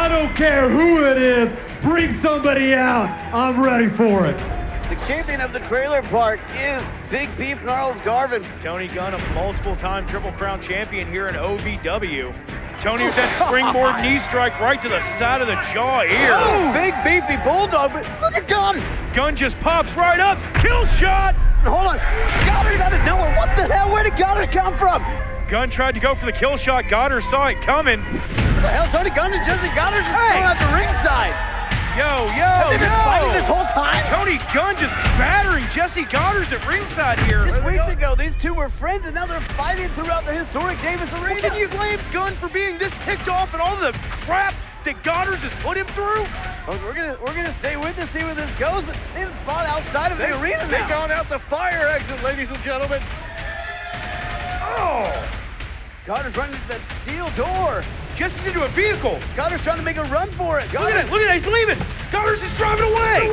I don't care who it is. Bring somebody out. I'm ready for it. The champion of the trailer park is Big Beef Gnarls Garvin. Tony Gunn, a multiple-time Triple Crown champion here in OVW. Tony with that springboard knee strike right to the side of the jaw here. Oh, big beefy bulldog, but look at Gunn. Gunn just pops right up, kill shot. Hold on, Goddard's out of nowhere. What the hell, where did Goddard come from? Gunn tried to go for the kill shot, Goddard saw it coming. What the hell, Tony Gunn and Jesse Goddard's just going out the ringside. Have they been fighting this whole time? Tony Gunn just battering Jesse Goddard's at ringside here. Just weeks ago, these two were friends, and now they're fighting throughout the historic Davis Arena. Well, can you blame Gunn for being this ticked off and all the crap that Goddard's has put him through? Well, we're gonna stay with this, see where this goes, but they haven't fought outside of the arena now. They've gone out the fire exit, ladies and gentlemen. Oh! Goddard's running into that steel door. Jesse's into a vehicle. Goddard's trying to make a run for it. Look at this, he's leaving. Goddard's just driving away.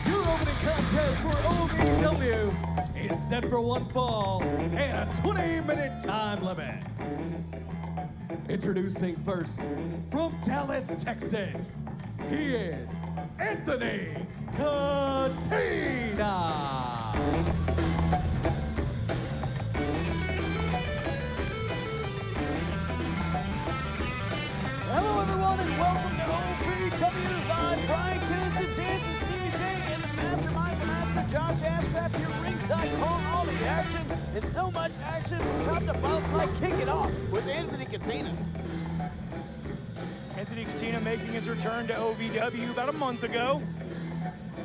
Your opening contest for OVW is set for one fall and a 20-minute time limit. Introducing first, from Dallas, Texas, he is Anthony Katina. Hello, everyone, and welcome to OVW Live. Brian Kinnison dances DJ and the mastermind, the masker, Josh Ashcraft here ringside, calling all the action. And so much action from top to bottom tonight. Kick it off with Anthony Katina. Anthony Katina making his return to OVW about a month ago.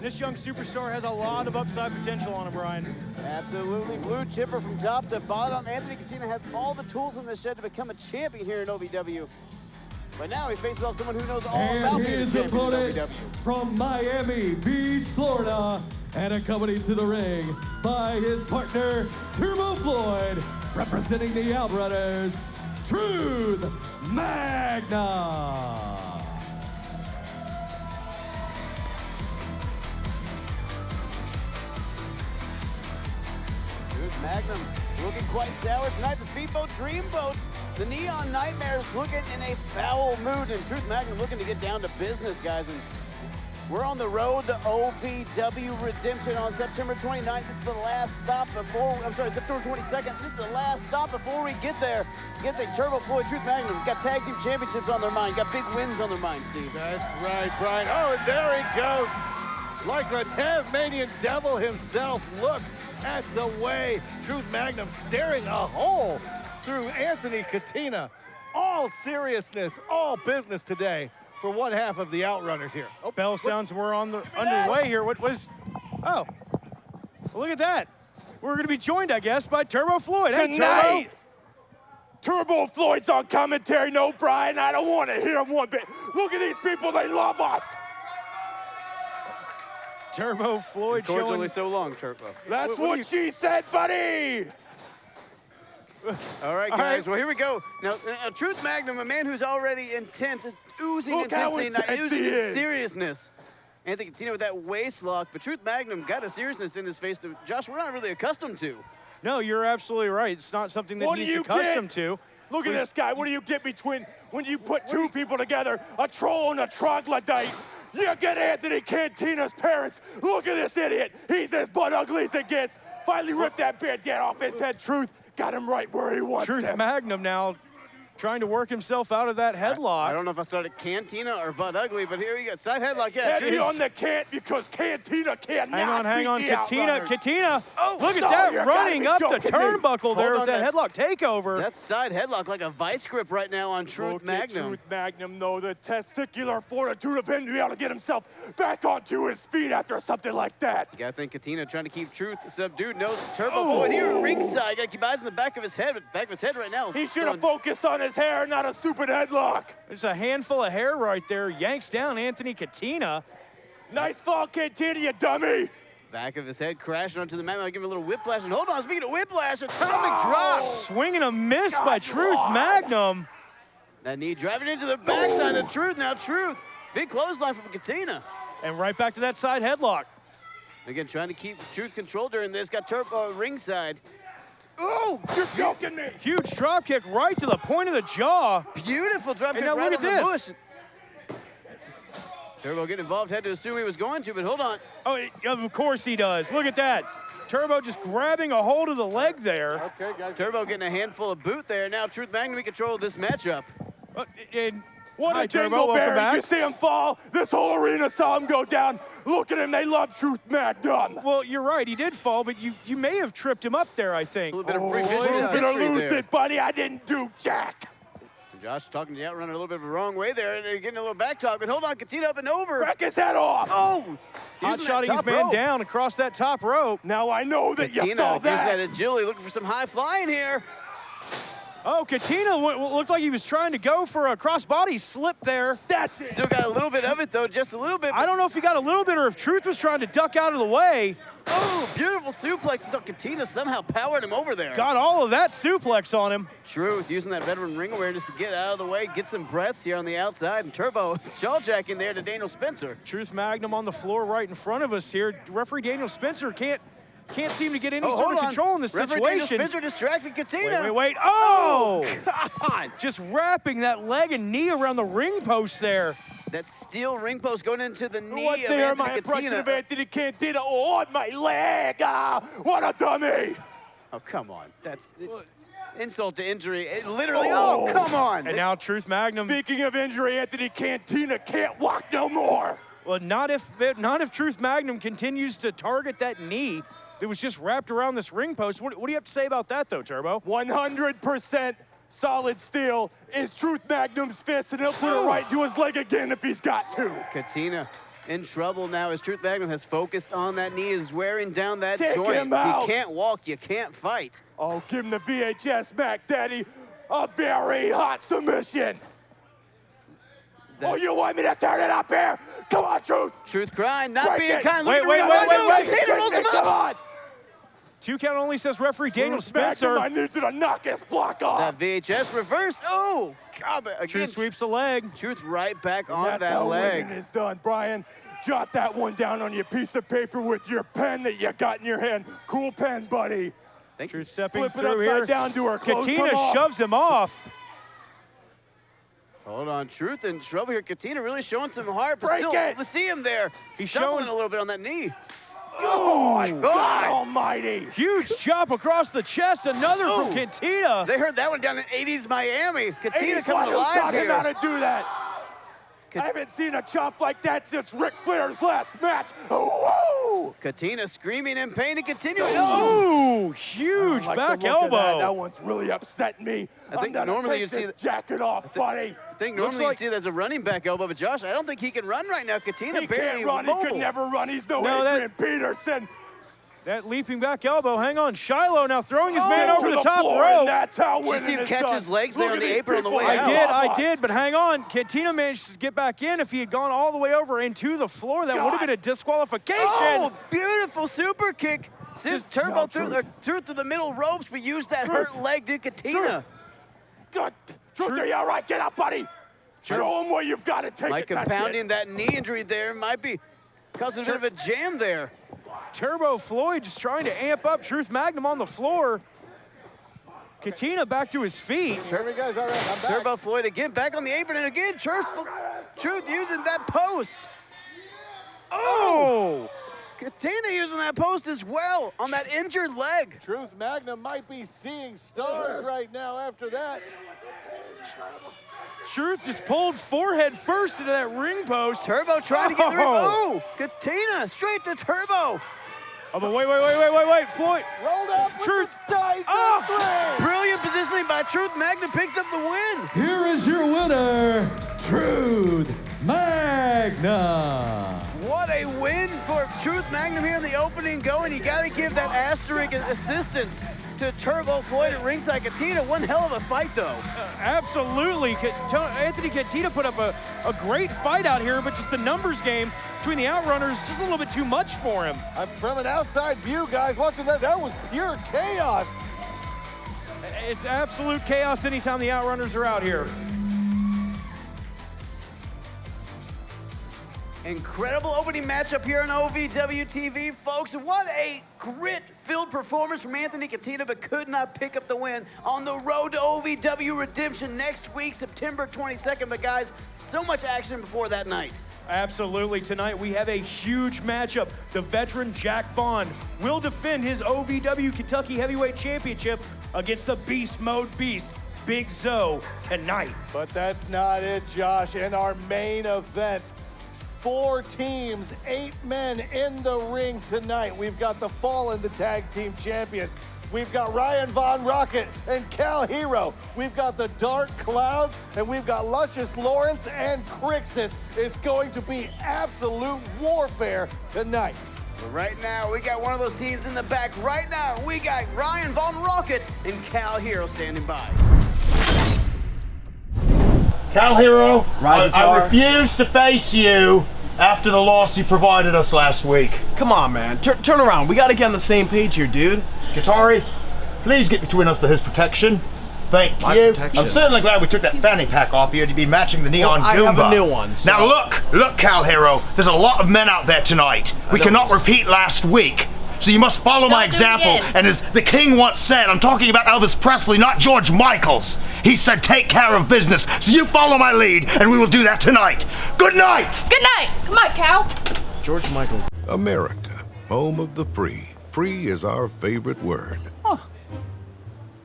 This young superstar has a lot of upside potential on him, Brian. Absolutely, blue chipper from top to bottom. Anthony Katina has all the tools in this shed to become a champion here in OVW. But now he faces off someone who knows all about being a champion in OVW. From Miami Beach, Florida, and accompanied to the ring by his partner, Turbo Floyd, representing the OutRunners, Truth Magnum. Truth Magnum looking quite sour tonight. The Speedboat Dreamboat, the Neon Nightmares looking in a foul mood, and Truth Magnum looking to get down to business, guys. And we're on the road to OVW Redemption on September 29th. This is the last stop before, September 22nd. This is the last stop before we get there. Get the Turbo Floyd Truth Magnum. Got tag team championships on their mind. Got big wins on their mind, Steve. That's right, Brian. Oh, and there he goes. Like the Tasmanian devil himself. Look at the way Truth Magnum staring a hole through Anthony Katina. All seriousness, all business today for one half of the OutRunners here. Oh, bell sounds we're on the underway here. What was? Oh, well, look at that. We're going to be joined, I guess, by Turbo Floyd. Hey, Tonight, Turbo Floyd's on commentary. No, Brian, I don't want to hear him one bit. Look at these people, they love us. Turbo Floyd Cord's showing. only so long, Turbo. That's what she said, buddy. All right, guys. Well, here we go. Now, Truth Magnum, a man who's already intense, is oozing Look how intensity, intense oozing he is. seriousness. Anthony Katina with that waist lock, but Truth Magnum got a seriousness in his face that, Josh, we're not really accustomed to. No, you're absolutely right. It's not something that What do he's you accustomed get? to. Look at this guy. What do you get between when you put two people together, a troll and a troglodyte? You get Anthony Cantina's parents. Look at this idiot. He's as butt ugly as it gets. Finally ripped that bandana off his head. Truth got him right where he wants Truth him. Magnum now trying to work himself out of that headlock. I don't know if I started Cantina or Butt Ugly, but here we go. Side headlock, yeah. Heavy on the can't because Cantina cannot Hang on, beat the Katina. OutRunners. Katina, Oh, look at no, that, you gotta running be up the joking me. turnbuckle there Hold with on, that headlock takeover. That side headlock like a vice grip right now on Truth Look at Magnum. Truth Magnum, though, the testicular fortitude of him to be able to get himself back onto his feet after something like that. Yeah, I think Katina trying to keep Truth subdued. Knows Turbo Floyd here at ringside. Got to keep eyes on the back of his head. Back of his head right now. He should have focused on his hair, not a stupid headlock. There's a handful of hair right there. Yanks down Anthony Katina. Nice fall, Katina, you dummy. Back of his head crashing onto the mat. I'll give him a little whiplash. And hold on, speaking of whiplash, atomic drop. Swing and a miss by Truth Magnum. That knee driving into the backside of Truth. Now Truth, big clothesline from Katina. And right back to that side headlock. Again, trying to keep Truth control during this. Got Turbo ringside. Oh, you're joking me. Huge drop kick right to the point of the jaw. Beautiful drop kick now right look on at the this. bush. Turbo getting involved, had to assume he was going to, but hold on. Oh, of course he does. Look at that. Turbo just grabbing a hold of the leg there. Okay, guys. Turbo getting a handful of boot there. Now Truth Magnum in control of this matchup. And What hi, a Turbo, welcome dingleberry. back. Did you see him fall? This whole arena saw him go down. Look at him. They love Truth Magnum. Well, you're right. He did fall, but you may have tripped him up there, I think. A little bit of We're revisionist gonna history lose there. it, buddy. I didn't do jack. Josh talking to the OutRunner a little bit of a wrong way there, and getting a little back talk, but hold on, Katina up and over. Crack his head off. Oh! Hot Using that shotting his top man rope. down across that top rope. Now I know that you Katina saw using that. that agility, looking for some high flying here. Oh, Katina looked like he was trying to go for a crossbody slip there. That's it. Still got a little bit of it, though, just a little bit. I don't know if he got a little bit or if Truth was trying to duck out of the way. Oh, beautiful suplex. So Katina somehow powered him over there. Got all of that suplex on him. Truth using that veteran ring awareness to get out of the way, get some breaths here on the outside, and Turbo jawjacking there to Daniel Spencer. Truth Magnum on the floor right in front of us here. Referee Daniel Spencer can't seem to get any sort hold of on. control in this Referee Daniel situation. Spencer distracted Katina. Wait. Oh! God. Just wrapping that leg and knee around the ring post there. That steel ring post going into the knee What's of there? Anthony My impression Katina. of Anthony Cantina. Oh, on my leg. Ah, what a dummy. Oh, come on. That's insult to injury. It literally, oh, come on. And now Truth Magnum. Speaking of injury, Anthony Cantina can't walk no more. Well, not if Truth Magnum continues to target that knee that was just wrapped around this ring post. What do you have to say about that, though, Turbo? 100% solid steel is Truth Magnum's fist, and he'll put it right to his leg again if he's got to. Katina in trouble now as Truth Magnum has focused on that knee, is wearing down that Take joint. him out. You can't walk, you can't fight. Oh, give him the VHS, Mac Daddy. A very hot submission. Oh, you want me to turn it up here? Come on, Truth. Truth crying, not Break being it. kind. Wait, Look at wait, the wait, ring. wait, Katina rolls him Come up. on. 2 count only, says referee Daniel Truth Magnum, Spencer. I need you to knock his block off. That VHS reverse. Oh, God. Again, Truth sweeps the leg. Truth right back on That's that how leg. winning is done, Brian. Jot that one down on your piece of paper with your pen that you got in your hand. Cool pen, buddy. Thank you. Truth stepping Flip it through upside here. down to her clothes. Katina Come off. shoves him off. Hold on, Truth in trouble here. Katina really showing some heart, but Break still, it. let's see him there. He's stumbling showing- a little bit on that knee. Oh, my God God. almighty. Huge chop across the chest. Another from Oh. Katina. They heard that one down in 80s Miami. Katina 81, coming who alive taught him how here. to do that? I haven't seen a chop like that since Ric Flair's last match. Oh, woo! Katina screaming in pain and continuing. Oh! Ooh, huge I like back the look of elbow. That one's really upsetting me. I think I'm gonna normally take you'd see this jacket off, buddy. I think Looks normally like- you see it as a running back elbow, but Josh, I don't think he can run right now. Katina He barely can't run. He mobile. could never run. He's no No, that- Adrian Peterson. That leaping back elbow. Hang on. Shiloh now throwing his man To over the top floor, rope. and that's how Did you winning see him is catch done. his legs there Look on at the these apron on the people way out. out? I did, but hang on. Katina managed to get back in. If he had gone all the way over into the floor, that would have been a disqualification. Oh, beautiful super kick. Since Turbo no, through through the middle ropes, we used that hurt leg to Katina. Good. Truth, are you all right? Get up, buddy. Show him where you've got to take Like it. That's compounding it. that knee injury there might be causing a bit of a jam there. Turbo Floyd just trying to amp up Truth Magnum on the floor. Katina back to his feet. Everybody guys, all right, I'm back. Turbo Floyd again back on the apron, and again Truth using that post. Oh! Katina using that post as well on that injured leg. Truth Magnum might be seeing stars right now after that. Truth just pulled forehead first into that ring post. Turbo trying to get the ring. Oh. Oh, Katina straight to Turbo. Oh, but wait. Floyd. Rolled up with Truth. the tights Oh. and three. Brilliant positioning by Truth. Magnum picks up the win. Here is your winner, Truth Magnum. What a win for Truth Magnum here in the opening going. You got to give that asterisk assistance to Turbo Floyd at ringside. Katina, one hell of a fight, though. Absolutely. Anthony Katina put up a great fight out here, but just the numbers game between the OutRunners, just a little bit too much for him. From an outside view, guys, watching that was pure chaos. It's absolute chaos anytime the OutRunners are out here. Incredible opening matchup here on OVW TV, folks. What a grit-filled performance from Anthony Katina, but could not pick up the win on the road to OVW Redemption next week, September 22nd. But guys, so much action before that night. Absolutely. Tonight we have a huge matchup. The veteran Jack Vaughn will defend his OVW Kentucky Heavyweight Championship against the Beast Mode Beast, Big Zoe, tonight. But that's not it, Josh. In our main event, 4 teams, 8 men in the ring tonight. We've got the Fallen, the tag team champions. We've got Ryan Von Rocket and Cal Herro. We've got the DarKKloudZ, and we've got Luscious Lawrence and Crixus. It's going to be absolute warfare tonight. But right now, we got one of those teams in the back. Right now, we got Ryan Von Rocket and Cal Herro standing by. Cal Herro, I refuse to face you after the loss you provided us last week. Come on, man. Turn around. We gotta get on the same page here, dude. Katari, please get between us for his protection. Thank you. Protection. I'm certainly glad we took that fanny pack off you to be matching the neon I Goomba. have a new one. So. Now look, Cal Herro, there's a lot of men out there tonight. We cannot repeat last week. So you must follow my example, and as the king once said, I'm talking about Elvis Presley, not George Michaels. He said, take care of business. So you follow my lead, and we will do that tonight. Good night! Good night! Come on, Cal. George Michaels. America, home of the free. Free is our favorite word. Huh.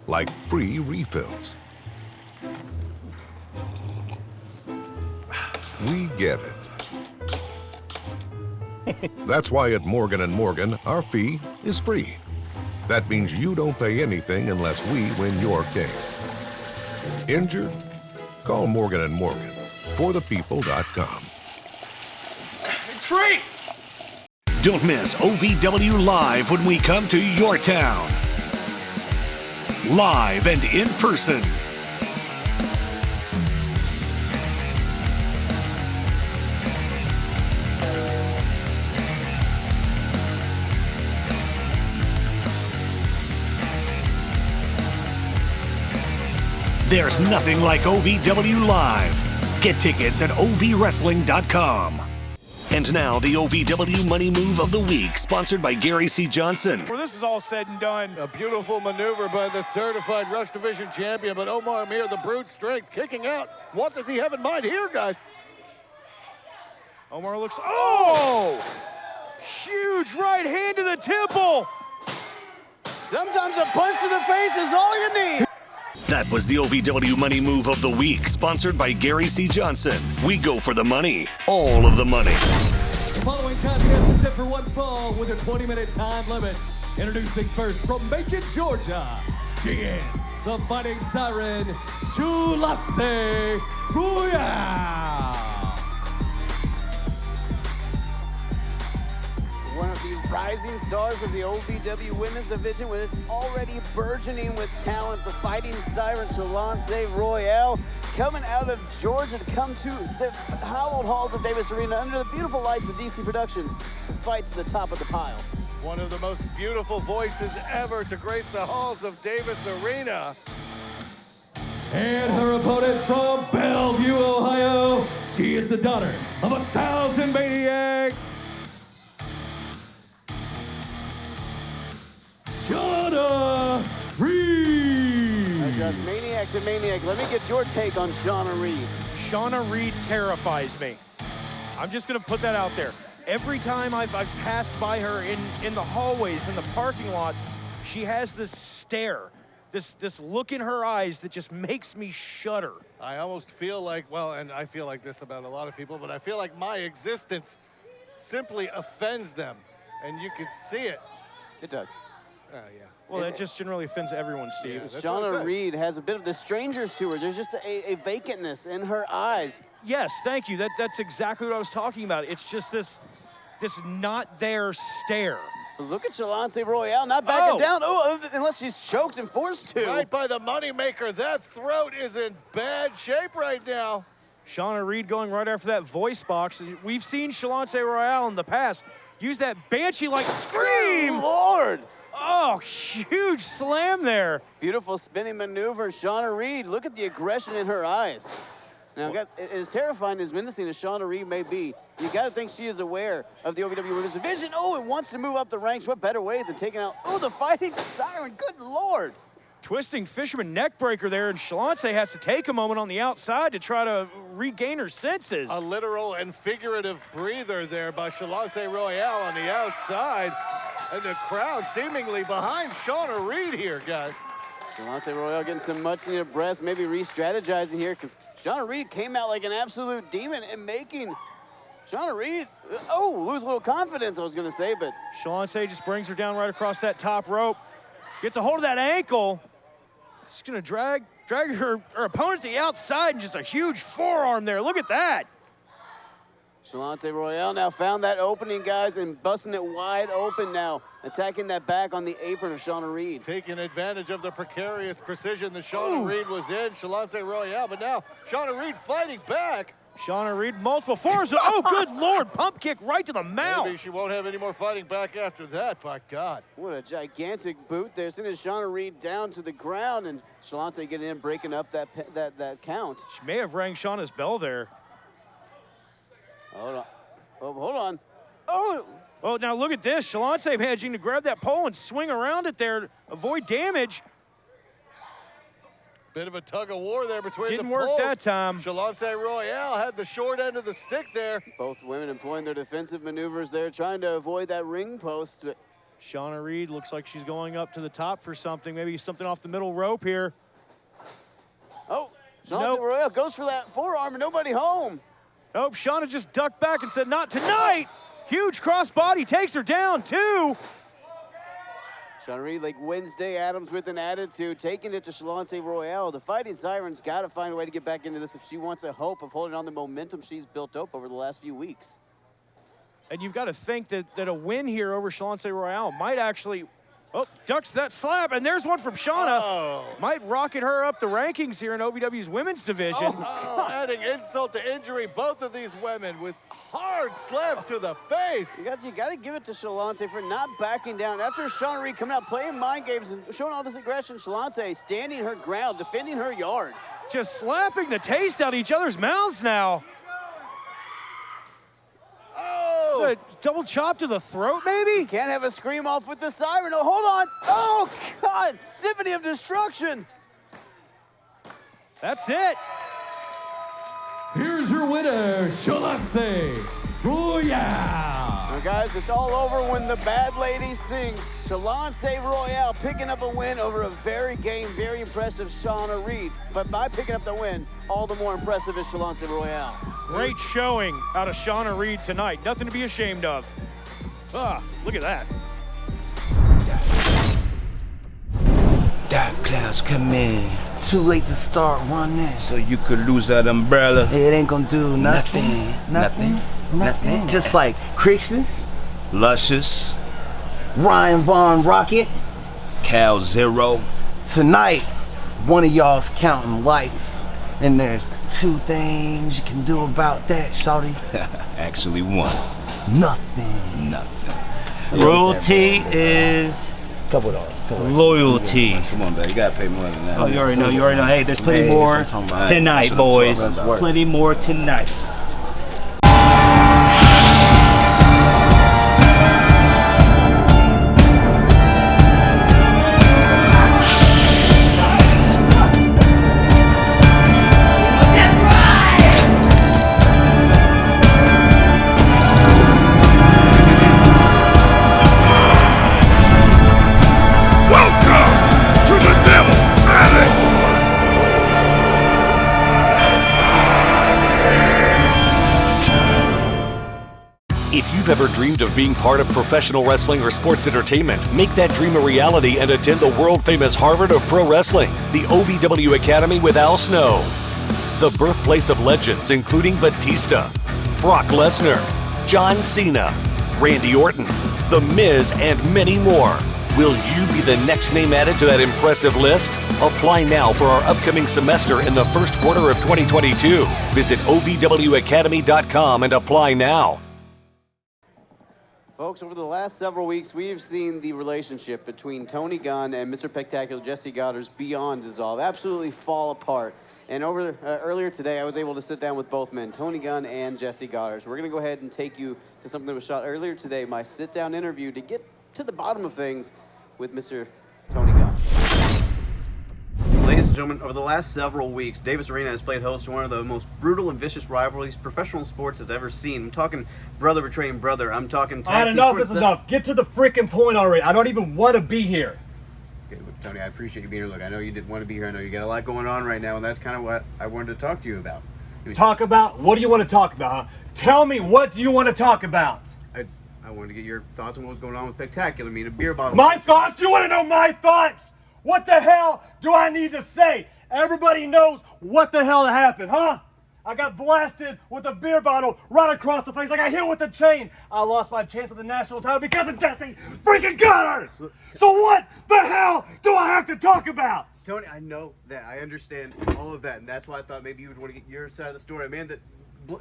Like free refills. We get it. That's why at Morgan & Morgan, our fee is free. That means you don't pay anything unless we win your case. Injured? Call Morgan & Morgan. ForThePeople.com. It's free! Don't miss OVW Live when we come to your town. Live and in person. There's nothing like OVW Live. Get tickets at ovwrestling.com. And now, the OVW Money Move of the Week, sponsored by Gary C. Johnson. Before this is all said and done, A beautiful maneuver by the certified Rush Division champion, but Omar Amir, the brute strength, kicking out. What does he have in mind here, guys? Omar looks, oh! Huge right hand to the temple! Sometimes a punch to the face is all you need. That was the OVW Money Move of the Week, sponsored by Gary C. Johnson. We go for the money. All of the money. The following contest is set for one fall with a 20-minute time limit. Introducing first from Macon, Georgia, she is the fighting siren, Shaloncé Royale. One of the rising stars of the OVW Women's Division, with its already burgeoning with talent, the fighting siren Shaloncé Royale, coming out of Georgia to come to the hallowed halls of Davis Arena under the beautiful lights of DC Productions to fight to the top of the pile. One of the most beautiful voices ever to grace the halls of Davis Arena. And her opponent from Bellevue, Ohio, she is the daughter of 1,000 maniacs, Shauna Reed. Just maniac to maniac. Let me get your take on Shauna Reed. Shauna Reed terrifies me. I'm just gonna put that out there. Every time I've passed by her in the hallways, in the parking lots, she has this stare, this look in her eyes that just makes me shudder. I almost feel like, well, and I feel like this about a lot of people, but I feel like my existence simply offends them, and you can see it. It does. Oh, yeah. Well, that just generally offends everyone, Steve. Yeah, Shauna Reed has a bit of the strangers to her. There's just a vacantness in her eyes. Yes, thank you. That's exactly what I was talking about. It's just this not there stare. But look at Shaloncé Royale not backing down. Oh, unless she's choked and forced to. Right by the moneymaker. That throat is in bad shape right now. Shauna Reed going right after that voice box. We've seen Shaloncé Royale in the past use that Banshee-like scream. Good Lord. Oh, huge slam there. Beautiful spinning maneuver. Shauna Reed, look at the aggression in her eyes. Now, guys, as terrifying as menacing as Shauna Reed may be, you got to think she is aware of the OVW Women's Division. Oh, and wants to move up the ranks. What better way than taking out, the Fighting Siren. Good Lord. Twisting fisherman neck breaker there, and Shaloncé has to take a moment on the outside to try to regain her senses. A literal and figurative breather there by Shaloncé Royale on the outside. And the crowd seemingly behind Shauna Reed here, guys. Shaloncé Royale getting some much-needed breaths, maybe re-strategizing here, because Shauna Reed came out like an absolute demon and making Shauna Reed, lose a little confidence, I was going to say, but Shaloncé just brings her down right across that top rope, gets a hold of that ankle. She's going to drag her opponent to the outside, and just a huge forearm there. Look at that. Shaloncé Royale now found that opening, guys, and busting it wide open now, attacking that back on the apron of Shauna Reed. Taking advantage of the precarious precision that Shauna Reed was in, Shaloncé Royale, but now Shauna Reed fighting back. Shauna Reed, multiple fours. Oh, good Lord, pump kick right to the mouth. Maybe she won't have any more fighting back after that, by God. What a gigantic boot there, sending Shauna Reed down to the ground, and Shaloncé getting in, breaking up that count. She may have rang Shauna's bell there. Hold on. Oh, hold on. Oh! Well, now look at this. Shaloncé managing to grab that pole and swing around it there to avoid damage. Bit of a tug of war there between Didn't the work poles. that time. Shaloncé Royale had the short end of the stick there. Both women employing their defensive maneuvers there, trying to avoid that ring post. Shauna Reed looks like she's going up to the top for something. Maybe something off the middle rope here. Oh, Shaloncé Royale goes for that forearm and nobody home. Nope, Shauna just ducked back and said, not tonight. Huge crossbody takes her down, too. Shauna Reed, like Wednesday Addams with an attitude, taking it to Shaloncé Royale. The Fighting Siren's got to find a way to get back into this if she wants a hope of holding on the momentum she's built up over the last few weeks. And you've got to think that a win here over Shaloncé Royale might actually, ducks that slap, and there's one from Shauna. Might rocket her up the rankings here in OVW's women's division. Adding insult to injury, both of these women with hard slaps to the face. You got to give it to Shaloncé for not backing down. After Shauna Reed coming out playing mind games and showing all this aggression, Shaloncé standing her ground, defending her yard. Just slapping the taste out of each other's mouths now. A double chop to the throat, maybe? Can't have a scream off with the siren. Oh, hold on. Oh, God. Symphony of Destruction. That's it. Here's your winner, Shaloncé Royale. Now, guys, it's all over when the bad lady sings. Shaloncé Royale picking up a win over a very very impressive Shauna Reed. But by picking up the win, all the more impressive is Shaloncé Royale. Great showing out of Shauna Reed tonight. Nothing to be ashamed of. Look at that. DarKKloudZ, come in. Too late to start running. So you could lose that umbrella. It ain't gonna do nothing. Nothing. Just like Crixus, Luscious, Ryan Vaughn Rocket. Cal Zero. Tonight, one of y'all's counting lights. And there's two things you can do about that, shawty. Actually one. Nothing. Royalty is couple of dollars. Loyalty. Come on, baby. You gotta pay more than that. Oh, you already know. Hey, there's plenty more tonight, boys. Plenty more tonight. If you've ever dreamed of being part of professional wrestling or sports entertainment, make that dream a reality and attend the world-famous Harvard of Pro Wrestling, the OVW Academy with Al Snow. The birthplace of legends including Batista, Brock Lesnar, John Cena, Randy Orton, The Miz, and many more. Will you be the next name added to that impressive list? Apply now for our upcoming semester in the first quarter of 2022. Visit OVWacademy.com and apply now. Folks, over the last several weeks, we've seen the relationship between Tony Gunn and Mr. Spectacular Jesse Goddard's beyond dissolve, absolutely fall apart. And earlier today, I was able to sit down with both men, Tony Gunn and Jesse Goddard. So we're going to go ahead and take you to something that was shot earlier today, my sit-down interview to get to the bottom of things with Mr. Tony Gunn. Ladies and gentlemen, over the last several weeks, Davis Arena has played host to one of the most brutal and vicious rivalries professional sports has ever seen. I'm talking brother betraying brother. I'm talking tag team. Enough is enough. Get to the freaking point already. I don't even want to be here. Okay, look, Tony, I appreciate you being here. Look, I know you didn't want to be here. I know you got a lot going on right now, and that's kind of what I wanted to talk to you about. Talk about? What do you want to talk about, huh? Tell me, what do you want to talk about? I wanted to get your thoughts on what was going on with Spectacular. I mean, a beer bottle. My thoughts? You want to know my thoughts? What the hell do I need to say? Everybody knows what the hell happened, huh? I got blasted with a beer bottle right across the face. I got hit with a chain. I lost my chance at the national title because of Jesse freaking Goddard. So what the hell do I have to talk about? Tony, I know that. I understand all of that, and that's why I thought maybe you would want to get your side of the story. Man, that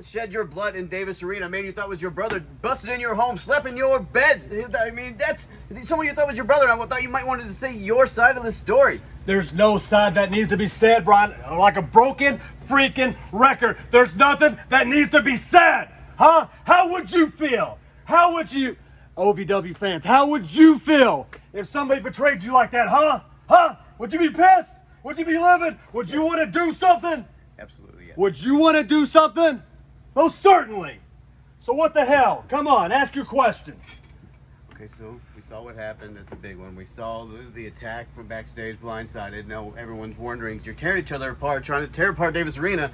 shed your blood in Davis Arena. Man, you thought was your brother, busted in your home, slept in your bed. I mean, that's someone you thought was your brother, and I thought you might wanted to say your side of the story. There's no side that needs to be said, Brian. Like a broken freaking record. There's nothing that needs to be said. Huh? How would you feel? How would you, OVW fans, how would you feel if somebody betrayed you like that, huh? Huh? Would you be pissed? Would you be livid? Would you want to do something? Absolutely, yes. Would you want to do something? Most certainly. So what the hell? Come on, ask your questions. Okay, so we saw what happened at the big one. We saw the attack from backstage, blindsided. Now everyone's wondering, you're tearing each other apart, trying to tear apart Davis Arena.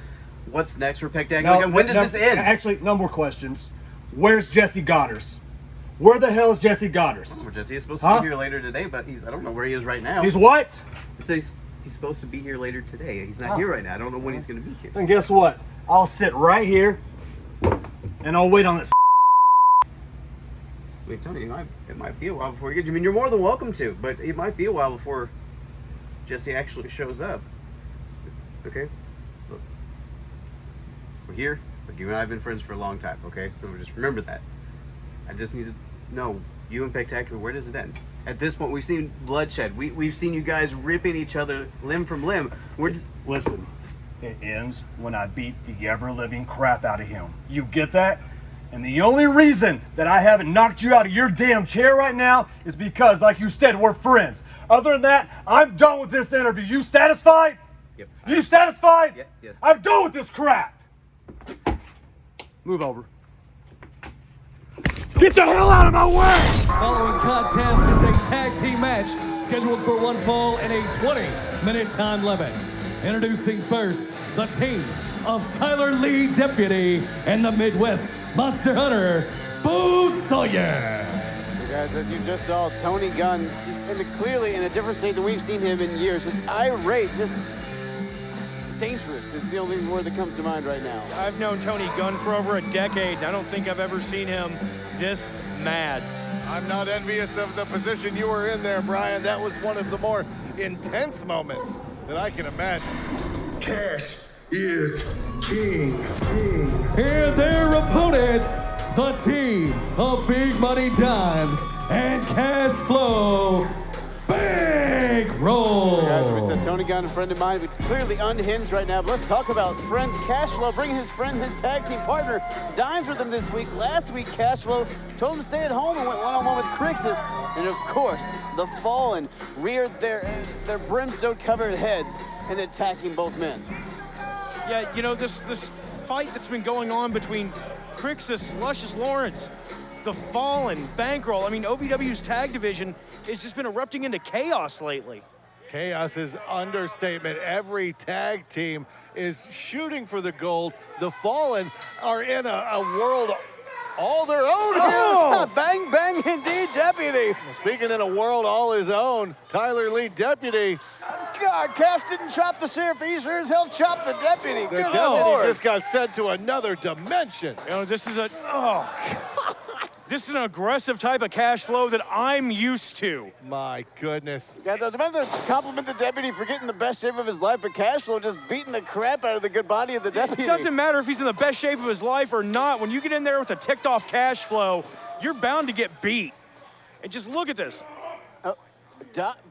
What's next for Spectacular? When does this end? Actually, no more questions. Where's Jesse Goddard? Where the hell is Jesse Goddard? Well, Jesse is supposed to be here later today, but I don't know where he is right now. He's what? He says he's supposed to be here later today. He's not here right now. I don't know when he's going to be here. Then guess what? I'll sit right here and I'll wait on this. Wait, Tony, it might be a while before you get you. I mean, you're more than welcome to, but it might be a while before Jesse actually shows up. Okay? Look, we're here. Look, you and I have been friends for a long time, okay? So just remember that. I just need to know, you and Spectacular, where does it end? At this point, we've seen bloodshed. We've seen you guys ripping each other limb from limb. Listen, it ends when I beat the ever-living crap out of him. You get that? And the only reason that I haven't knocked you out of your damn chair right now is because, like you said, we're friends. Other than that, I'm done with this interview. You satisfied? Yep. You satisfied? Yes. I'm done with this crap. Move over. Get the hell out of my way! Following contest is a tag team match scheduled for one fall and a 20-minute time limit. Introducing first, the team of Tyler Lee Deputy and the Midwest Monster Hunter, Boo Sawyer. Guys, as you just saw, Tony Gunn just clearly in a different state than we've seen him in years. Just irate, just dangerous is the only word that comes to mind right now. I've known Tony Gunn for over a decade, and I don't think I've ever seen him this mad. I'm not envious of the position you were in there, Brian. That was one of the more intense moments that I can imagine. Cash is king. And their opponents, the team of Big Money Dimes and Cash Flow, Bankroll. Guys, we said Tony Gunn, a friend of mine, but clearly unhinged right now. But let's talk about friends. Cash Flow bringing his friend, his tag team partner, Dimes with him this week. Last week, Cash Flow told him to stay at home and went one-on-one with Crixus. And of course, the Fallen reared their brimstone-covered heads and attacking both men. Yeah, you know, this fight that's been going on between Crixus, Luscious Lawrence, the Fallen, Bankroll. I mean, OVW's tag division has just been erupting into chaos lately. Chaos is understatement. Every tag team is shooting for the gold. The Fallen are in a world all their own here. Oh, bang, bang, indeed, Deputy. Speaking in a world all his own, Tyler Lee Deputy. God, Cash didn't chop the sheriff. He sure as hell chopped the deputy. The Good deputy Lord. just got sent to another dimension. You know, this is This is an aggressive type of cash flow that I'm used to. My goodness. Guys, I was about to compliment the deputy for getting the best shape of his life, but Cashflow just beating the crap out of the good body of the deputy. It doesn't matter if he's in the best shape of his life or not. When you get in there with a ticked off cash flow, you're bound to get beat. And just look at this.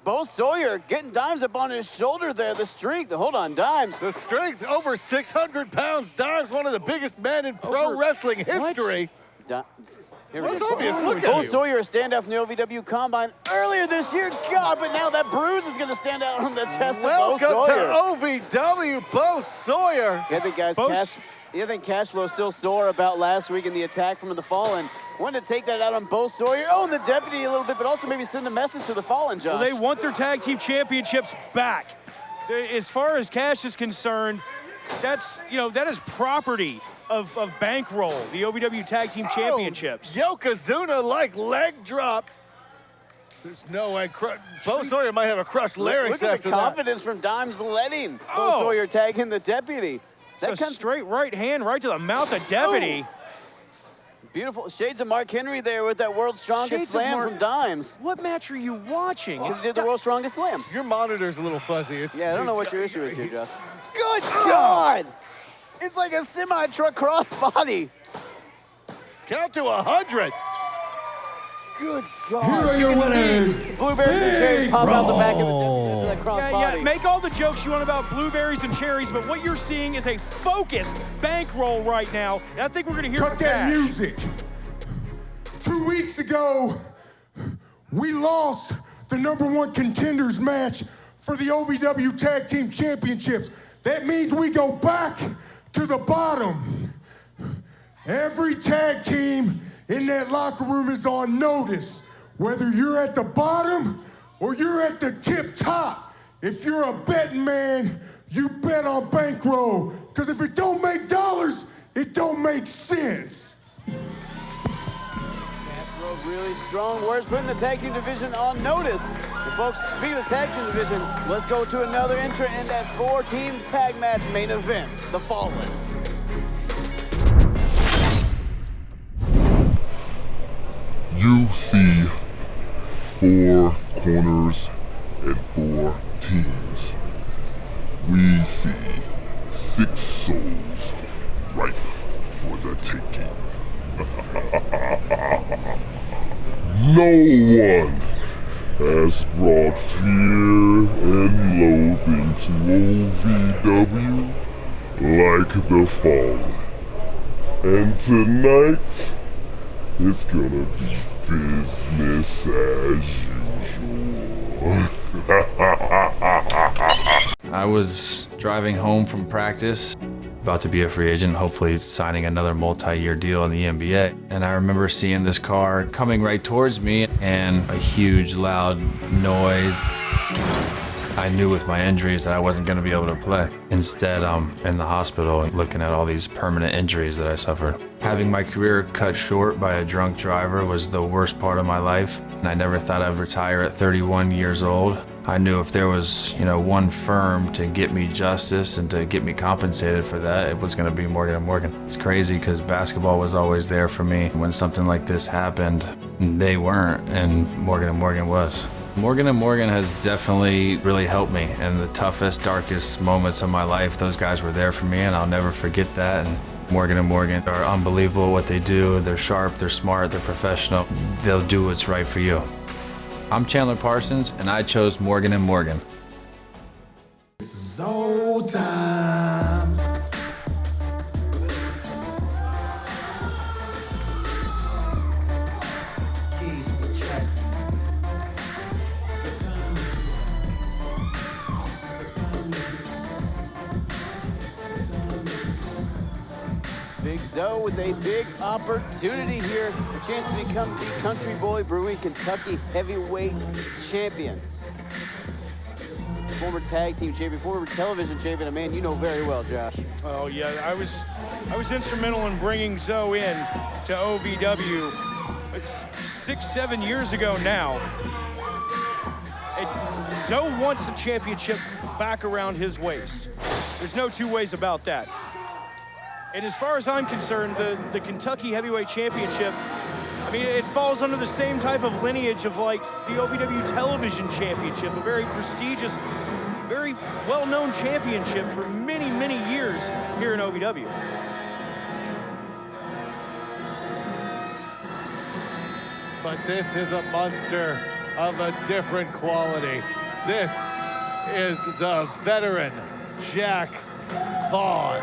Bo Sawyer getting Dimes up on his shoulder there. The strength. Hold on, Dimes. The strength, over 600 pounds. Dimes, one of the biggest men in pro wrestling history. Here What's obvious? Look Bo at you. Sawyer, a standout from the OVW Combine earlier this year. God, but now that bruise is going to stand out on the chest of Bo Sawyer. Welcome to OVW, Bo Sawyer. Yeah, I think, guys, Cashflow's still sore about last week in the attack from the Fallen. Wanted to take that out on Bo Sawyer. Oh, and the deputy a little bit, but also maybe send a message to the Fallen, Josh. Well, they want their tag team championships back. As far as Cash is concerned, that's, that is property of Bankroll, the OVW Tag Team Championships. Yokozuna like leg drop. There's no way. Bo Sawyer might have a crushed larynx Look at after the confidence from Dimes letting Bo Sawyer tag in the deputy. That comes straight right hand right to the mouth of deputy. Oh. Beautiful. Shades of Mark Henry there with that World's Strongest Slam from Dimes. What match are you watching? Because he did the World's Strongest Slam. Your monitor's a little fuzzy. Yeah, I don't know what your issue is here, Jeff. Good God! It's like a semi-truck cross body. Count to 100. Good God. Here are your winners. Blueberries and cherries pop out the back of the deputy after that cross body. Yeah, make all the jokes you want about blueberries and cherries, but what you're seeing is a focused Bankroll right now, and I think we're going to hear Cut that music. 2 weeks ago, we lost the #1 contenders match for the OVW Tag Team Championships. That means we go back to the bottom. Every tag team in that locker room is on notice, whether you're at the bottom or you're at the tip top. If you're a betting man, you bet on Bankroll, because if it don't make dollars, it don't make sense. Castro, really strong words, putting the tag team division on notice. And folks, speaking of the tag team division, let's go to another entrant in that 4-team tag match main event, the Fallen. You see 4 corners and 4 teams. We see 6 souls ripe for the taking. No one has brought fear and loathing to OVW like the Fallen. And tonight, it's gonna be business as usual. I was driving home from practice, about to be a free agent, hopefully signing another multi-year deal in the NBA. And I remember seeing this car coming right towards me and a huge loud noise. I knew with my injuries that I wasn't going to be able to play. Instead, I'm in the hospital looking at all these permanent injuries that I suffered. Having my career cut short by a drunk driver was the worst part of my life. And I never thought I'd retire at 31 years old. I knew if there was, one firm to get me justice and to get me compensated for that, it was going to be Morgan & Morgan. It's crazy because basketball was always there for me. When something like this happened, they weren't, and Morgan & Morgan was. Morgan & Morgan has definitely really helped me in the toughest, darkest moments of my life. Those guys were there for me, and I'll never forget that. And Morgan & Morgan are unbelievable at what they do. They're sharp, they're smart, they're professional. They'll do what's right for you. I'm Chandler Parsons, and I chose Morgan & Morgan. Soul time. Big Zoe with a big opportunity here, a chance to become the Country Boy Brewing Kentucky Heavyweight Champion. Former tag team champion, former television champion, a man you know very well, Josh. Oh yeah, I was instrumental in bringing Zoe in to OVW. It's 6-7 years ago now. And Zoe wants the championship back around his waist. There's no two ways about that. And as far as I'm concerned, the Kentucky Heavyweight Championship, I mean, it falls under the same type of lineage of like the OVW Television Championship, a very prestigious, very well-known championship for many, many years here in OVW. But this is a monster of a different quality. This is the veteran, Jack Vaughn.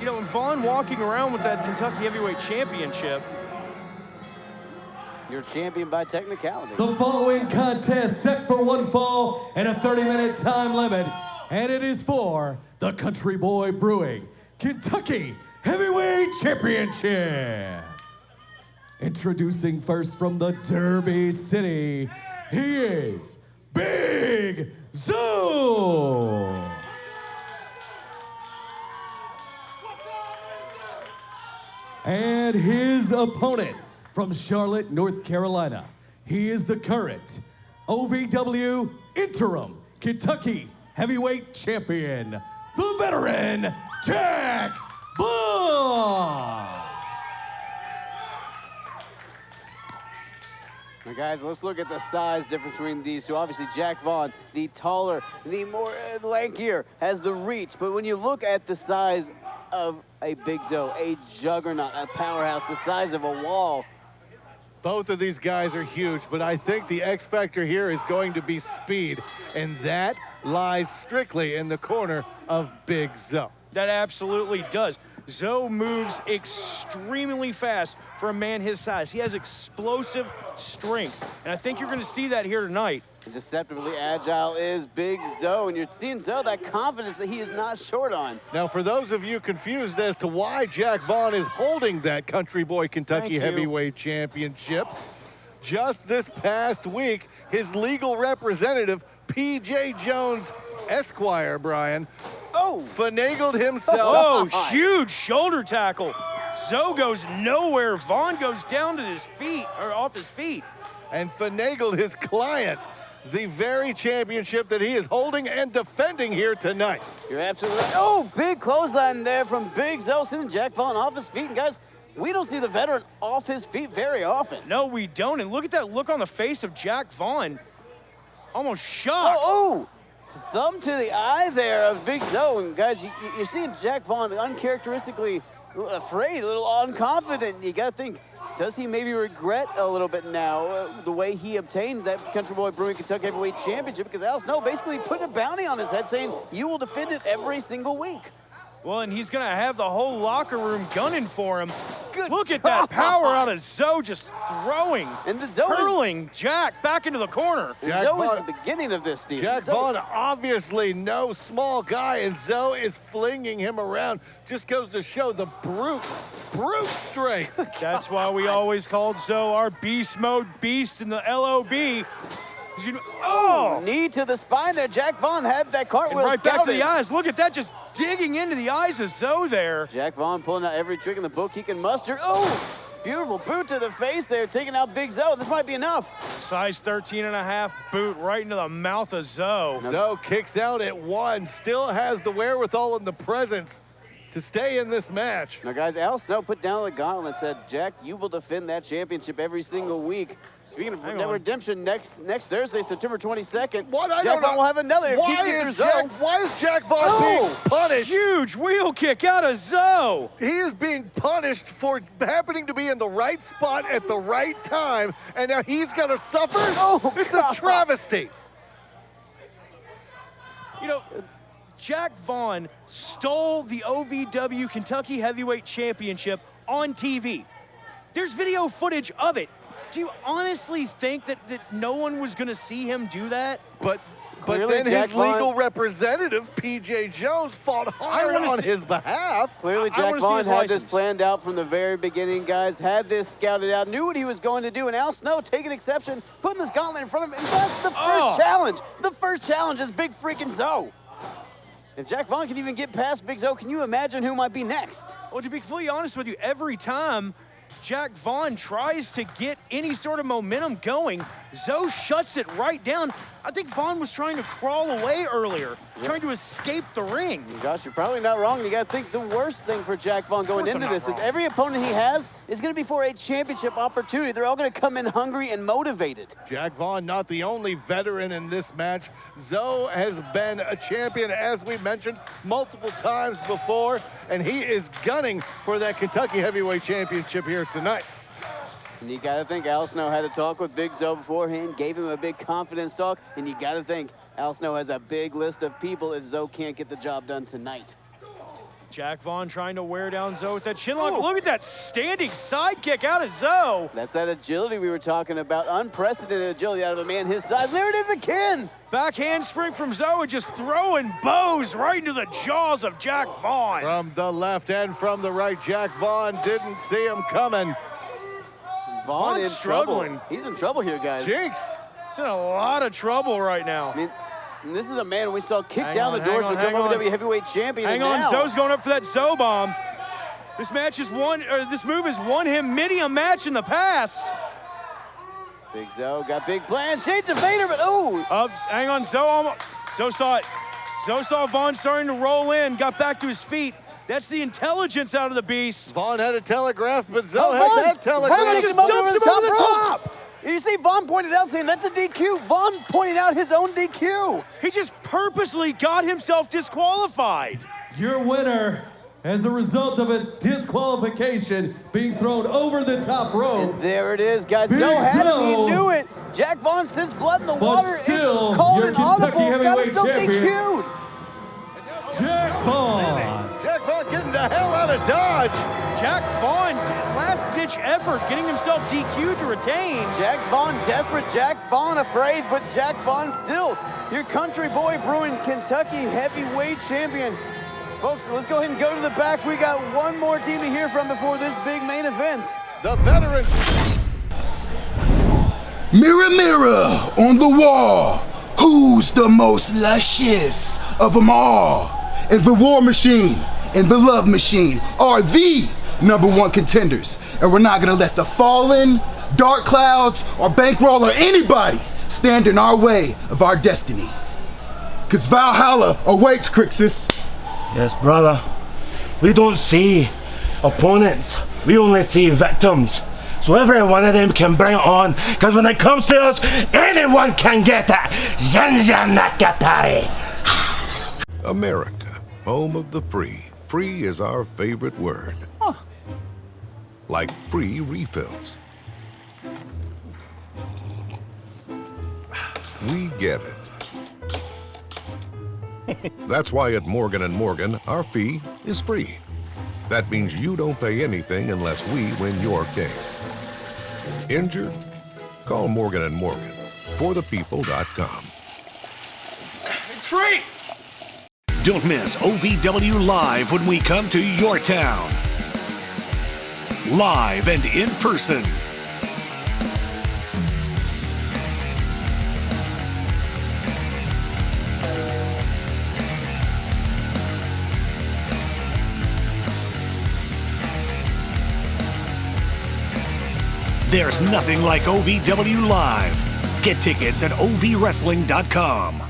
You know, Vaughn walking around with that Kentucky Heavyweight Championship. You're champion by technicality. The following contest set for one fall and a 30-minute time limit, and it is for the Country Boy Brewing Kentucky Heavyweight Championship. Introducing first from the Derby City, he is Big Zo. And his opponent from Charlotte, North Carolina, he is the current OVW Interim Kentucky Heavyweight Champion, the veteran Jack Vaughn. Now guys, let's look at the size difference between these two. Obviously, Jack Vaughn, the taller, the more lankier, has the reach. But when you look at the size of a Big Zo, a juggernaut, a powerhouse, the size of a wall. Both of these guys are huge, but I think the X factor here is going to be speed, and that lies strictly in the corner of Big Zo. That absolutely does. Zo moves extremely fast for a man his size. He has explosive strength, and I think you're going to see that here tonight. And deceptively agile is Big Zo, and you're seeing Zo, that confidence that he is not short on. Now, for those of you confused as to why Jack Vaughn is holding that Country Boy Kentucky Heavyweight Championship, just this past week, his legal representative, P.J. Jones Esquire, Brian, finagled himself. Oh, huge shoulder tackle. Zo goes nowhere. Vaughn goes down to his feet, or off his feet. And finagled his client, the very championship that he is holding and defending here tonight. You're absolutely right. Oh, big clothesline there from Big Zo, sending Jack Vaughn off his feet. And guys, we don't see the veteran off his feet very often. No, we don't. And look at that look on the face of Jack Vaughn. Almost shocked. Oh, thumb to the eye there of Big Zo. And guys, you're seeing Jack Vaughn uncharacteristically afraid, a little unconfident. You got to think, does he maybe regret a little bit now the way he obtained that Country Boy Brewing Kentucky Heavyweight Championship? Because Al Snow basically put a bounty on his head saying, you will defend it every single week. Well, and he's going to have the whole locker room gunning for him. Look at that power out of Zo, just throwing, and the Zo hurling Jack back into the corner. Zo is the beginning of this, Steve. Jack Vaughn, obviously no small guy, and Zo is flinging him around. Just goes to show the brute strength. That's why we always called Zo our beast mode beast in the LOB. Knee to the spine there. Jack Vaughn had that cartwheel right back to the eyes. Look at that, just digging into the eyes of Zo there. Jack Vaughn pulling out every trick in the book he can muster. Oh, beautiful boot to the face there, taking out Big Zo. This might be enough. Size 13.5 boot right into the mouth of Zo. Zo kicks out at one, still has the wherewithal and the presence to stay in this match. Now, guys, Al Snow put down the gauntlet and said, Jack, you will defend that championship every single week. Speaking of redemption, next Thursday, September 22nd, Jack Vaughn will have another. Why is Jack Vaughn being punished? Huge wheel kick out of Zo. He is being punished for happening to be in the right spot at the right time, and now he's going to suffer? It's a travesty. You know, Jack Vaughn stole the OVW Kentucky Heavyweight Championship on TV. There's video footage of it. Do you honestly think that no one was going to see him do that? But then his legal representative, P.J. Jones, fought hard on his behalf. Clearly, Jack Vaughn had this planned out from the very beginning, guys. Had this scouted out, knew what he was going to do. And Al Snow taking exception, putting this gauntlet in front of him. And that's the first challenge. The first challenge is Big freaking Zo. If Jack Vaughn can even get past Big Zo, can you imagine who might be next? Well, to be completely honest with you, every time Jack Vaughn tries to get any sort of momentum going, Zoe shuts it right down. I think Vaughn was trying to crawl away earlier, trying to escape the ring. Gosh, you're probably not wrong. You got to think the worst thing for Jack Vaughn going into this is every opponent he has is going to be for a championship opportunity. They're all going to come in hungry and motivated. Jack Vaughn, not the only veteran in this match. Zoe has been a champion, as we mentioned, multiple times before, and he is gunning for that Kentucky Heavyweight Championship here tonight. And you got to think Al Snow had a talk with Big Zoe beforehand, gave him a big confidence talk, and you got to think Al Snow has a big list of people if Zoe can't get the job done tonight. Jack Vaughn trying to wear down Zoe with that chin lock. Look at that standing sidekick out of Zoe. That's that agility we were talking about, unprecedented agility out of a man his size. There it is again. Back handspring from Zoe, just throwing bows right into the jaws of Jack Vaughn. From the left and from the right, Jack Vaughn didn't see him coming. Vaughn in struggling. trouble. He's in trouble here, guys. Jinx. He's in a lot of trouble right now. I mean, this is a man we saw kick down the doors to become OVW Heavyweight Champion. Hang on, Zoe's going up for that Zoe bomb. This match is won, or this move has won him many a match in the past. Big Zoe got big plans. Shades of Vader, but oh! Hang on, Zoe saw it. Zoe saw Vaughn starting to roll in, got back to his feet. That's the intelligence out of the beast. Vaughn had a telegraph, but Zoe had that telegraph. Vaughn just dumps him over the top. You see, Vaughn pointed out saying that's a DQ. Vaughn pointed out his own DQ. He just purposely got himself disqualified. Your winner as a result of a disqualification being thrown over the top rope. And there it is, guys. Big Zoe had him. Zoe. He knew it. Jack Vaughn sends blood in the But water. still, It called your an Kentucky audible. Got Heavyweight himself Champion. DQ'd. Jack Vaughn. Jack Vaughn getting the hell out of Dodge. Jack Vaughn, last-ditch effort, getting himself DQ'd to retain. Jack Vaughn desperate, Jack Vaughn afraid, but Jack Vaughn still your country boy brewing Kentucky Heavyweight Champion. Folks, let's go ahead and go to the back. We got one more team to hear from before this big main event. The veteran. Mirror, mirror on the wall, who's the most luscious of them all? And the War Machine and the Love Machine are the #1 contenders. And we're not gonna let the Fallen, DarKKloudZ, or Bankroll, or anybody stand in our way of our destiny. Cause Valhalla awaits, Crixus. Yes, brother. We don't see opponents. We only see victims. So every one of them can bring it on. Cause when it comes to us, anyone can get it. Zanzanakapari. America, home of the free. Free is our favorite word. Like free refills. We get it. That's why at Morgan & Morgan, our fee is free. That means you don't pay anything unless we win your case. Injured? Call Morgan & Morgan. ForThePeople.com. It's free! Don't miss OVW Live when we come to your town. Live and in person. There's nothing like OVW Live. Get tickets at OVWrestling.com.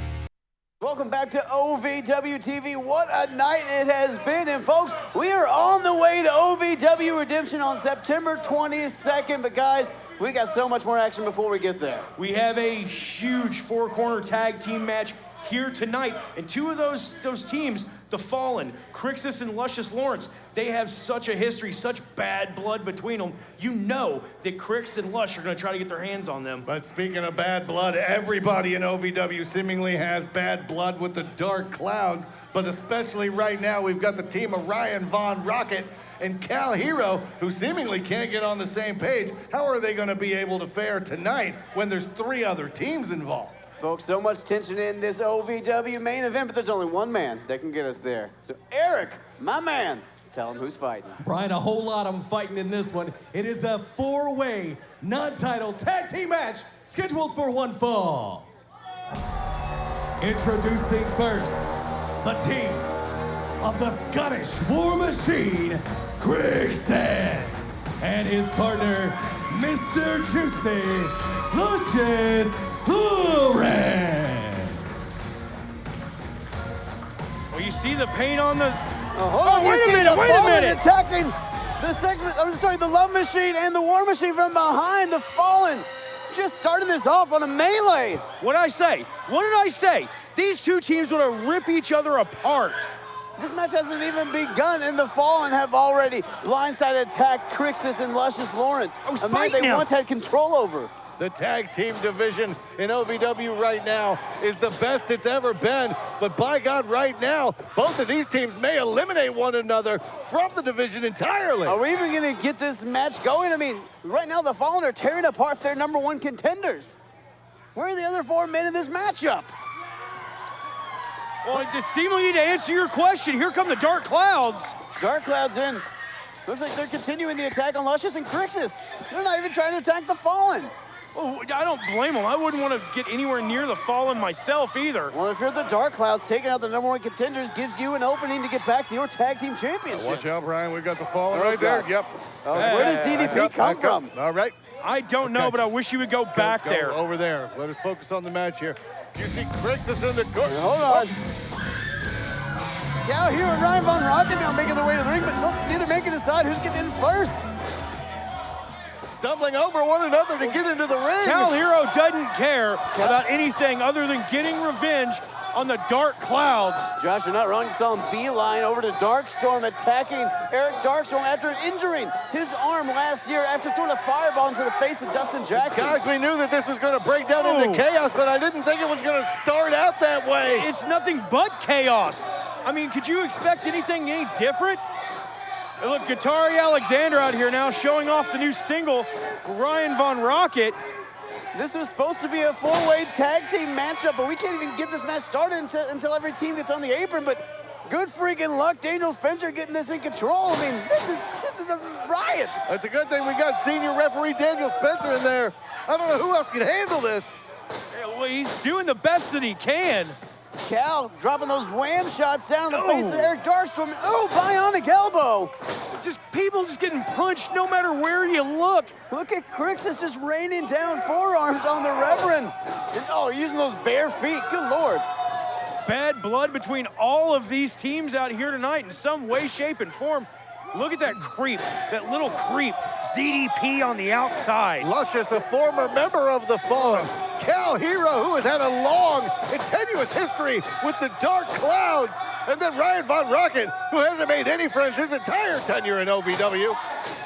Welcome back to OVW TV. What a night it has been. And folks, we are on the way to OVW Redemption on September 22nd. But guys, we got so much more action before we get there. We have a huge four-corner tag team match here tonight. And two of those teams, the Fallen, Crixus and Luscious Lawrence, they have such a history, such bad blood between them. You know that Crix and Lush are going to try to get their hands on them. But speaking of bad blood, everybody in OVW seemingly has bad blood with the DarKKloudZ. But especially right now, we've got the team of Ryan, Vaughn, Rocket, and Cal Herro, who seemingly can't get on the same page. How are they going to be able to fare tonight when there's 3 other teams involved? Folks, so much tension in this OVW main event, but there's only one man that can get us there. So Eric, my man, tell him who's fighting. Brian, a whole lot of them fighting in this one. It is a 4-way, non-title tag team match scheduled for one fall. Introducing first, the team of the Scottish War Machine, Crixus, and his partner, Mr. Juicy, Luscious, Well, you see the paint on the... Hold on, wait a minute, wait a minute! Attacking the segment, I'm sorry, the Love Machine and the War Machine from behind. The Fallen just starting this off on a melee. What did I say? What did I say? These two teams want to rip each other apart. This match hasn't even begun, and the Fallen have already blindside attacked Crixus and Luscious Lawrence, a man they once had control over. The tag team division in OVW right now is the best it's ever been. But by God, right now, both of these teams may eliminate one another from the division entirely. Are we even going to get this match going? I mean, right now the Fallen are tearing apart their #1 contenders. Where are the other 4 men in this matchup? Well, seemingly to answer your question, here come the DarKKloudZ. DarKKloudZ in. Looks like they're continuing the attack on Luscious and Crixus. They're not even trying to attack the Fallen. Well, I don't blame them. I wouldn't want to get anywhere near the Fallen myself either. Well, if you're the DarKKloudZ, taking out the #1 contenders gives you an opening to get back to your tag team championships. Watch out, Brian. We've got the Fallen right there. Yep. Where does DDP come from? All right. I don't know, but I wish you would go back there. Over there. Let us focus on the match here. You see Crixus in the corner. Hold on. Cal here and Ryan Von Rocket now making their way to the ring, but neither man can decide who's getting in first. Stumbling over one another to get into the ring. Cal Herro doesn't care about anything other than getting revenge on the DarKKloudZ. Josh, you're not wrong. You saw him beeline over to Darkstorm, attacking Eric Darkstorm after injuring his arm last year after throwing a fireball into the face of Dustin Jackson. Guys, we knew that this was going to break down into chaos, but I didn't think it was going to start out that way. It's nothing but chaos. I mean, could you expect anything any different? Look, Guitari Alexander out here now showing off the new single, Ryan Von Rocket. This was supposed to be a 4-way tag team matchup, but we can't even get this match started until every team gets on the apron. But good freaking luck, Daniel Spencer getting this in control. I mean, this is a riot. It's a good thing we got senior referee Daniel Spencer in there. I don't know who else can handle this. Yeah, well, he's doing the best that he can. Cal dropping those wham shots down in the face of Eric Darkstorm. Oh, bionic elbow. Just people just getting punched no matter where you look. Look at Crixus just raining down forearms on the Reverend. And, using those bare feet. Good Lord. Bad blood between all of these teams out here tonight in some way, shape, and form. Look at that creep, that little creep. ZDP on the outside. Luscious, a former member of the Fallen. Cal Herro, who has had a long and tenuous history with the DarKKloudZ. And then Ryan Von Rocket, who hasn't made any friends his entire tenure in OVW.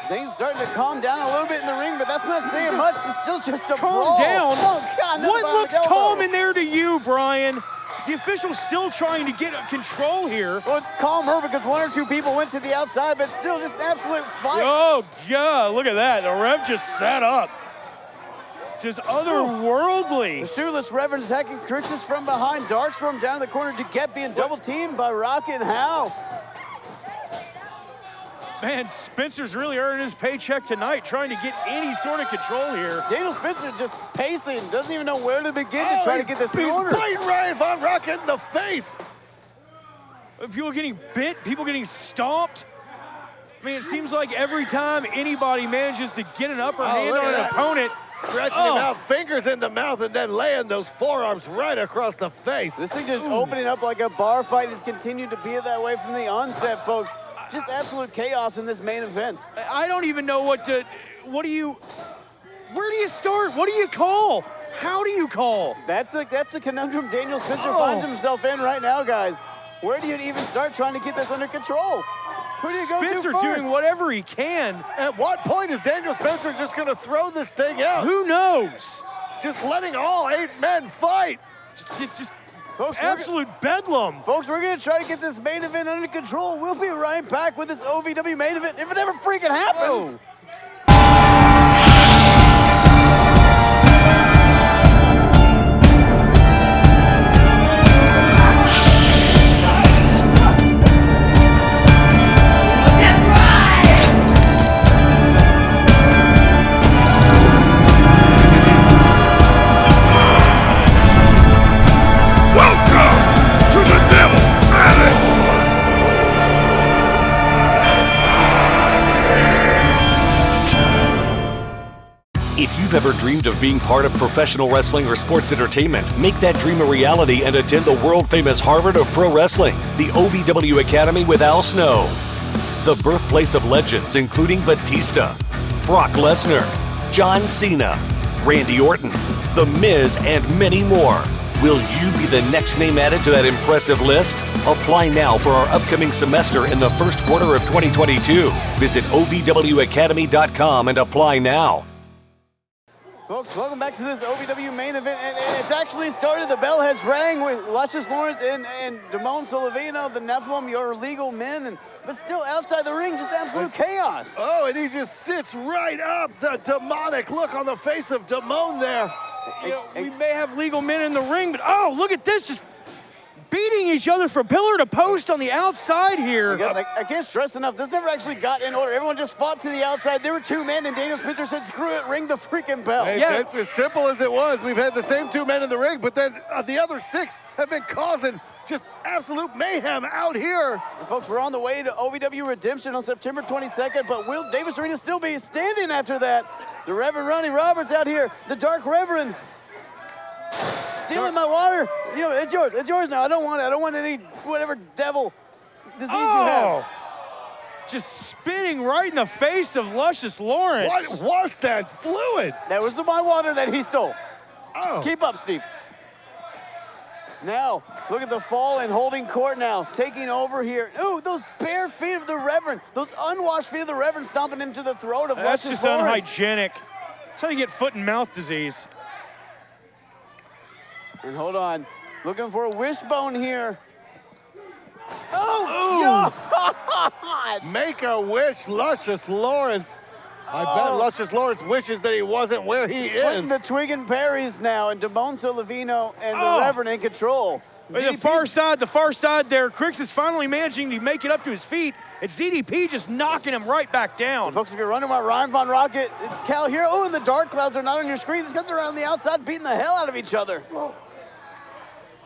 Things starting to calm down a little bit in the ring, but that's not saying much. It's still just a brawl. Calm down. Oh, God, what looks calm in there to you, Brian? The official's still trying to get control here. Well, it's calmer because 1 or 2 people went to the outside, but still just an absolute fight. Oh, yeah, look at that. The ref just sat up. Just otherworldly. The shoeless Reverend attacking Crixus from behind. Darkstorm down in the corner. Deget being double teamed by Rocket and Howe. Man, Spencer's really earning his paycheck tonight, trying to get any sort of control here. Daniel Spencer just pacing, doesn't even know where to begin to try to get this in order. He's biting Ryan Von Rocket in the face. People getting bit, people getting stomped. I mean, it seems like every time anybody manages to get an upper hand on an opponent, stretching him out, fingers in the mouth, and then laying those forearms right across the face. This thing just opening up like a bar fight. It's continued to be that way from the onset, folks. Just absolute chaos in this main event. I don't even know where do you start? What do you call? How do you call? That's a conundrum Daniel Spencer finds himself in right now, guys. Where do you even start trying to get this under control? Who do you go to first? Spencer doing whatever he can. At what point is Daniel Spencer just going to throw this thing out? Who knows? Just letting all 8 men fight. Just folks, absolute bedlam. Folks, we're going to try to get this main event under control. We'll be right back with this OVW main event if it ever freaking happens. ever dreamed of being part of professional wrestling or sports entertainment? Make that dream a reality and attend the world-famous Harvard of Pro Wrestling, the OVW Academy with Al Snow. The birthplace of legends including Batista, Brock Lesnar, John Cena, Randy Orton, The Miz, and many more. Will you be the next name added to that impressive list? Apply now for our upcoming semester in the first quarter of 2022. Visit OVWacademy.com and apply now. Folks, welcome back to this OVW main event, and it's actually started. The bell has rang with Luscious Lawrence and Damone Solavino, the Nephilim, your legal men, but still outside the ring, just absolute chaos. Oh, and he just sits right up. The demonic look on the face of Damone there. You know, we may have legal men in the ring, but oh, look at this, just beating each other from pillar to post on the outside here. I can't stress enough, this never actually got in order. Everyone just fought to the outside. There were two men, and Daniel Spencer said, screw it, ring the freaking bell. Hey, yeah. It's as simple as it was. We've had the same two men in the ring, but then the other 6 have been causing just absolute mayhem out here. And folks, we're on the way to OVW Redemption on September 22nd, but will Davis Arena still be standing after that? The Reverend Ronnie Roberts out here, the Dark Reverend. Stealing my water. You know, it's yours. It's yours now. I don't want it. I don't want any whatever devil disease you have. Just spitting right in the face of Luscious Lawrence. What was that fluid? That was my water that he stole. Oh. Keep up, Steve. Now, look at the fall and holding court now, taking over here. Ooh, those bare feet of the Reverend, those unwashed feet of the Reverend stomping into the throat of That's Luscious just Lawrence. unhygienic. That's how you get foot and mouth disease. And hold on, looking for a wishbone here. Oh, God! Make a wish, Luscious Lawrence. I bet Luscious Lawrence wishes that he wasn't where he Splitting is. the twig and berries now, and Damone Solavino and the Reverend in control. The far side there, Crixus is finally managing to make it up to his feet, and ZDP just knocking him right back down. Folks, if you're wondering why Ryan Von Rocket, Cal here, and the DarKKloudZ are not on your screen, these guys are on the outside beating the hell out of each other.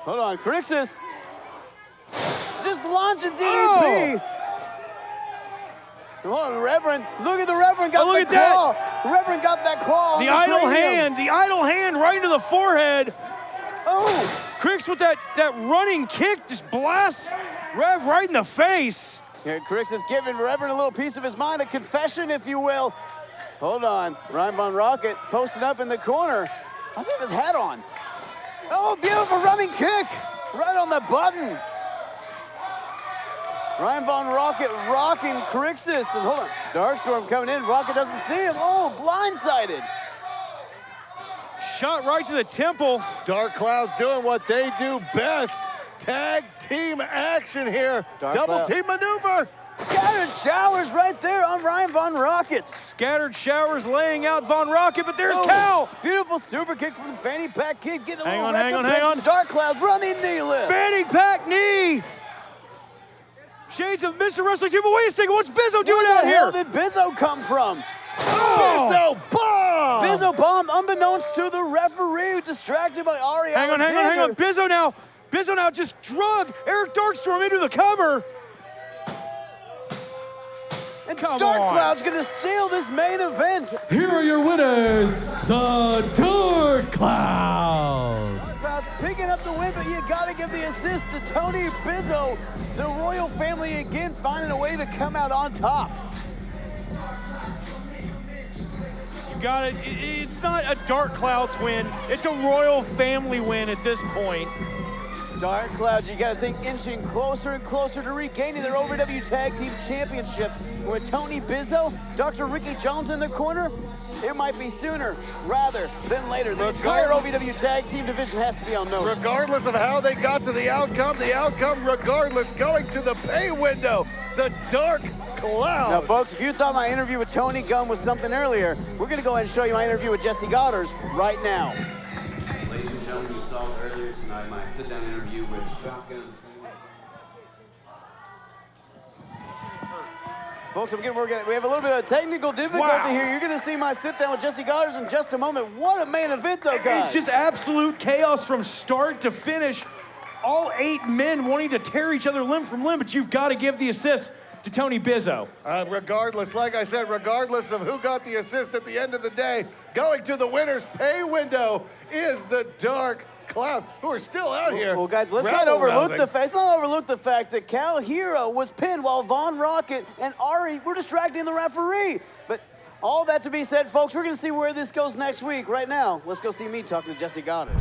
Hold on, Crixus just launching ZDP. Hold on, Reverend. Look at the Reverend got the claw. The Reverend got that claw. The idle hand right into the forehead. Oh! Crix with that running kick just blasts Rev right in the face. Here, Crix is giving Reverend a little piece of his mind, a confession, if you will. Hold on, Ryan Von Rocket posted up in the corner. Let's have his hat on. Oh, beautiful running kick, right on the button. Ryan Von Rocket rocking Crixus, and hold on, Darkstorm coming in, Rocket doesn't see him. Oh, blindsided. Shot right to the temple. DarKKloudZ doing what they do best. Tag team action here. Double team maneuver. Scattered showers right there on Ryan Von Rocket. Scattered showers laying out Von Rocket, but there's Cal. Beautiful super kick from the Fanny Pack Kid. Getting a hang little on. DarKKloudZ running knee lift. Fanny Pack knee. Shades of Mr. Wrestling 2, but wait a second, what's Bizzo doing out here? Where did Bizzo come from? Bizzo bomb! Bizzo bomb, unbeknownst to the referee, distracted by Ari Hang on. Bizzo now just drug Eric Darkstorm into the cover. And DarKKloudZ gonna steal this main event. Here are your winners, the DarKKloudZ. Picking up the win, but you gotta give the assist to Tony Bizzo. The royal family again finding a way to come out on top. You got it. It's not a DarKKloudZ win. It's a royal family win at this point. DarKKloudZ, you gotta think, inching closer and closer to regaining their OVW Tag Team Championship. With Tony Bizzo, Dr. Ricky Jones in the corner, it might be sooner rather than later. The entire OVW Tag Team division has to be on notice. Regardless of how they got to the outcome regardless going to the pay window, the DarKKloudZ. Now folks, if you thought my interview with Tony Gunn was something earlier, we're gonna go ahead and show you my interview with Jesse Goddard right now. Ladies and gentlemen, you saw earlier tonight my sit-down interview with Shotgun. Folks, we have a little bit of technical difficulty here. You're going to see my sit-down with Jesse Goddard in just a moment. What a main event, though, guys. It's just absolute chaos from start to finish. All 8 men wanting to tear each other limb from limb, but you've got to give the assist to Tony Bizzo. Regardless, like I said, regardless of who got the assist at the end of the day, going to the winner's pay window is the DarKKloudZ, who are still out here. Well, guys, let's not overlook the fact that Herro was pinned while Vaughn, Rocket, and Ari were distracting the referee. But all that to be said, folks, we're going to see where this goes next week. Right now, let's go see me talking to Jesse Goddard.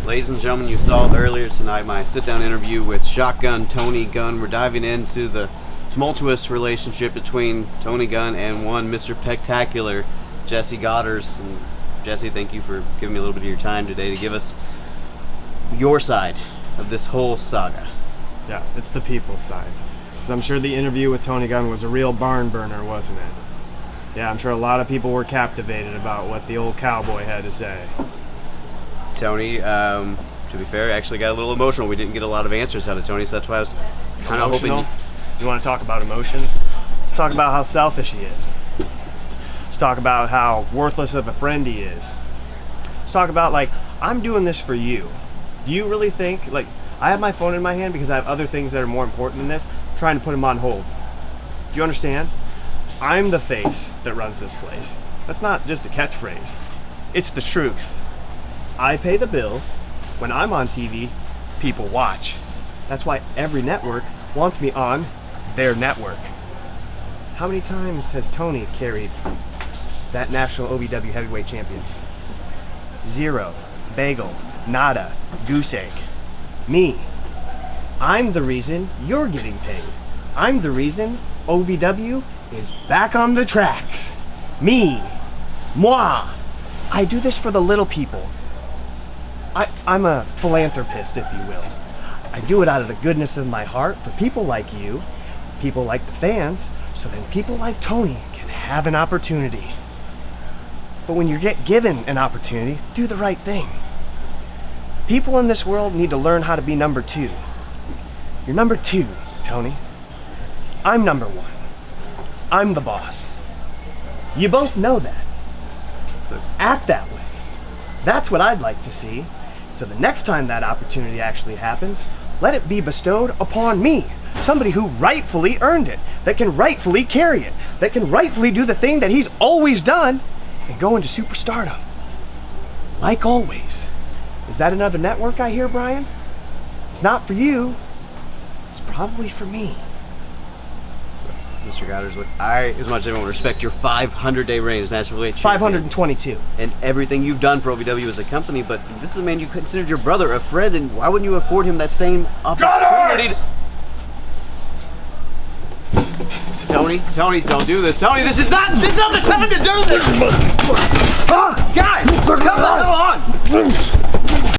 Ladies and gentlemen, you saw earlier tonight my sit-down interview with Shotgun Tony Gunn. We're diving into the tumultuous relationship between Tony Gunn and one Mr. Spectacular, Jesse Goddard. And Jesse, thank you for giving me a little bit of your time today to give us your side of this whole saga. Yeah, it's the people's side. Because I'm sure the interview with Tony Gunn was a real barn burner, wasn't it? Yeah, I'm sure a lot of people were captivated about what the old cowboy had to say. Tony, to be fair, actually got a little emotional. We didn't get a lot of answers out of Tony, so that's why I was kind of hoping. You want to talk about emotions? Let's talk about how selfish he is. Let's talk about how worthless of a friend he is. Let's talk about, like, I'm doing this for you. Do you really think, like, I have my phone in my hand because I have other things that are more important than this, trying to put him on hold. Do you understand? I'm the face that runs this place. That's not just a catchphrase. It's the truth. I pay the bills. When I'm on TV, people watch. That's why every network wants me on their network. How many times has Tony carried that national OVW heavyweight champion? 0, bagel, nada, goose egg. Me. I'm the reason you're getting paid. I'm the reason OVW is back on the tracks. Me. Moi. I do this for the little people. I'm a philanthropist, if you will. I do it out of the goodness of my heart for people like you, people like the fans, so then people like Tony can have an opportunity. But when you get given an opportunity, do the right thing. People in this world need to learn how to be number 2. You're number 2, Tony. I'm number 1. I'm the boss. You both know that. But act that way. That's what I'd like to see. So the next time that opportunity actually happens, let it be bestowed upon me. Somebody who rightfully earned it, that can rightfully carry it, that can rightfully do the thing that he's always done and go into superstardom. Like always. Is that another network I hear, Brian? It's not for you. It's probably for me. Mr. Goddard, look, I, as much as everyone, respect your 500-day reign as national heavyweight champion. 522. And everything you've done for OVW as a company, but this is a man you considered your brother, a friend, and why wouldn't you afford him that same opportunity? Tony, don't do this. Tony, this is not the time to do this! Guys, come the hell on!